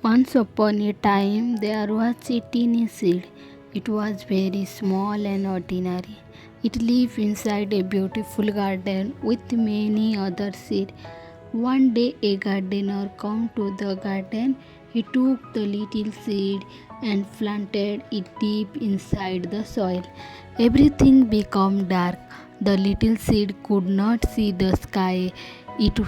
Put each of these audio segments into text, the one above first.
Once upon a time there was a teeny seed. It was very small and ordinary. It lived inside a beautiful garden with many other seeds. One day a gardener came to the garden. He took the little seed and planted it deep inside the soil. Everything became dark. The little seed could not see the sky. It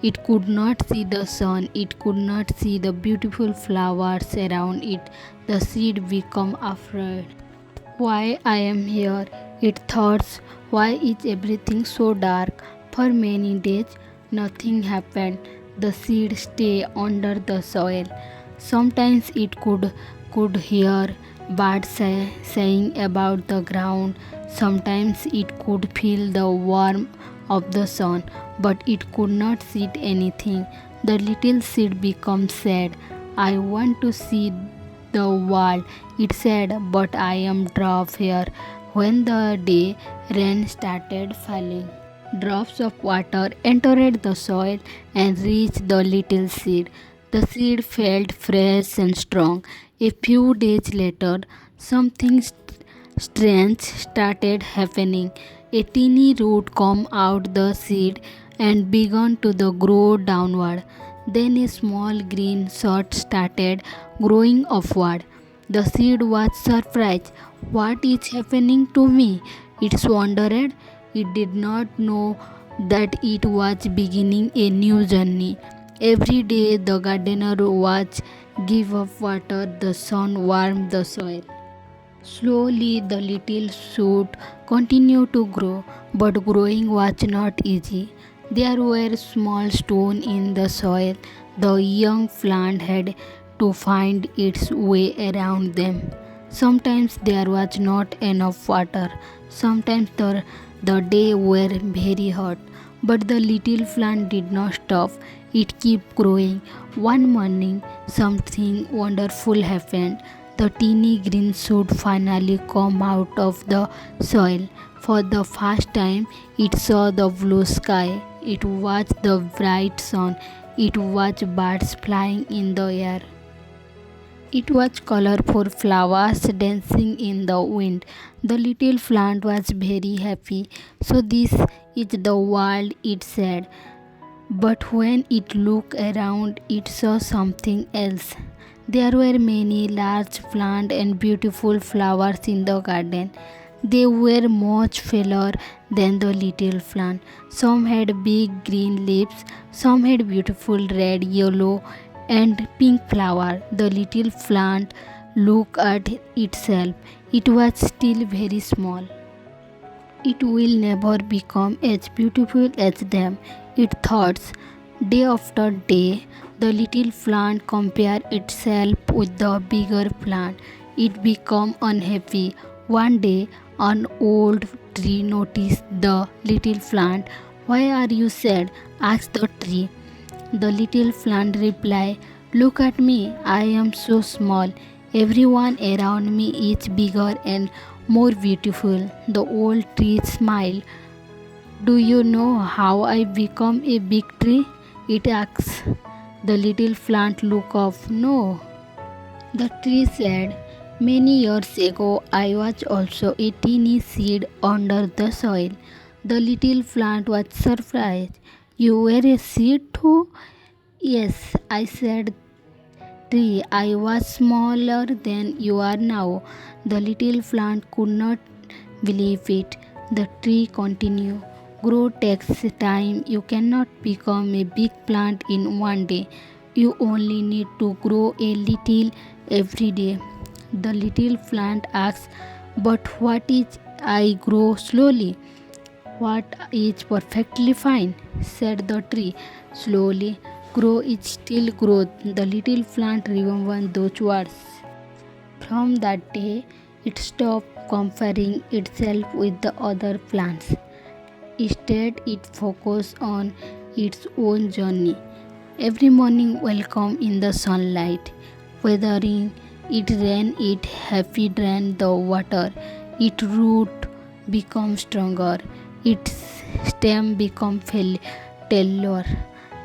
it could not see the sun, it could not see the beautiful flowers around it. The seed became afraid. Why I am here? It thought. Why is everything so dark? For many days nothing happened. The seed stayed under the soil. Sometimes it could hear birds saying about the ground. Sometimes it could feel the warmth of the sun, but it could not see anything. The little seed became sad. I want to see the world, it said, but I am trapped here. When the day rain started falling, drops of water entered the soil and reached the little seed. The seed felt fresh and strong. A few days later, something strange started happening. A teeny root came out the seed and began to grow downward. Then a small green shoot started growing upward. The seed was surprised. What is happening to me? It wondered. It did not know that it was beginning a new journey. Every day the gardener was give up water, the sun warmed the soil. Slowly the little shoot continued to grow, but growing was not easy. There were small stones in the soil. The young plant had to find its way around them. Sometimes there was not enough water. Sometimes the day were very hot. But the little plant did not stop. It kept growing. One morning, something wonderful happened. The teeny green shoot finally came out of the soil. For the first time, it saw the blue sky. It watched the bright sun. It watched birds flying in the air. It was colorful flowers dancing in the wind. The little plant was very happy. So this is the world, it said. But when it looked around, it saw something else. There were many large plants and beautiful flowers in the garden. They were much paler than the little plant. Some had big green leaves, some had beautiful red, yellow, and pink flower. The little plant looked at itself. It was still very small. It will never become as beautiful as them, it thought. Day after day, the little plant compared itself with the bigger plant. It became unhappy. One day, an old tree noticed the little plant. Why are you sad? Asked the tree. The little plant replied, look at me, I am so small. Everyone around me is bigger and more beautiful. The old tree smiled. Do you know how I become a big tree? It asks. The little plant looked up. No. The tree said, many years ago I was also a teeny seed under the soil. The little plant was surprised. You were a seed too? Yes, I said. Tree, I was smaller than you are now. The little plant could not believe it. The tree continued. Grow takes time. You cannot become a big plant in one day. You only need to grow a little every day. The little plant asks, but what is I grow slowly? What is perfectly fine, said the tree. Slowly, grow is still growth. The little plant remembered those words. From that day, it stopped comparing itself with the other plants. Instead, it focused on its own journey. Every morning, welcome in the sunlight. Weathering, it ran, it happy drained the water. Its root became stronger. Its stem became taller.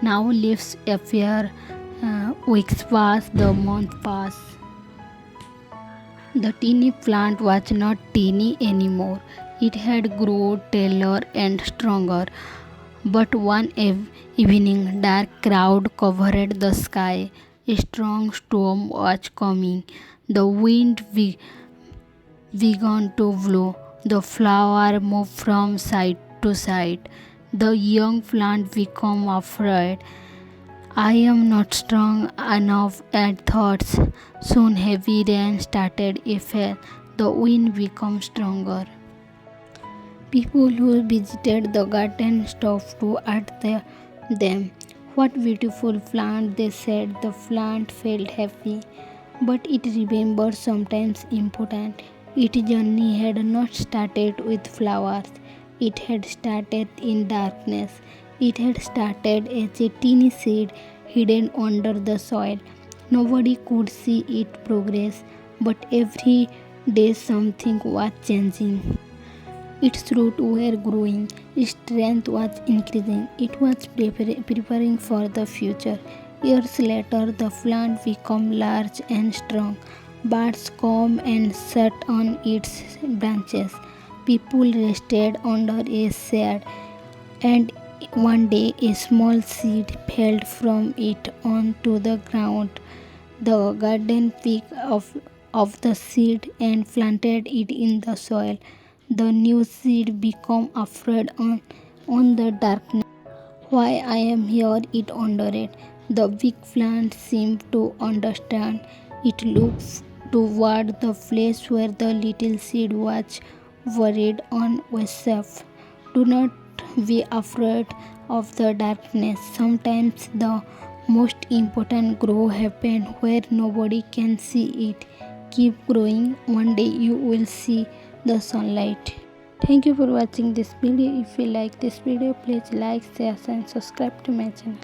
Now leaves appear Weeks pass, the month pass. The teeny plant was not teeny anymore. It had grown taller and stronger. But one evening, dark cloud covered the sky. A strong storm was coming. The wind began to blow. The flower moved from side to side. The young plant became afraid. I am not strong enough at thoughts. Soon heavy rain started to fall. The wind became stronger. People who visited the garden stopped to ask them. What beautiful plant, they said. The plant felt happy, but it remembered sometimes important. Its journey had not started with flowers. It had started in darkness. It had started as a teeny seed hidden under the soil. Nobody could see it progress, but every day something was changing. Its roots were growing, its strength was increasing, it was preparing for the future. Years later, the plant became large and strong. Birds came and sat on its branches. People rested under a shade, and one day a small seed fell from it onto the ground. The garden picked of the seed and planted it in the soil. The new seed became afraid on the darkness. Why I am here, it wondered. The big plant seemed to understand. It looked toward the place where the little seed was buried on was safe. Do not be afraid of the darkness. Sometimes the most important growth happens where nobody can see it. Keep growing. One day you will see the sunlight. Thank you for watching this video. If you like this video, please like, share and subscribe to my channel.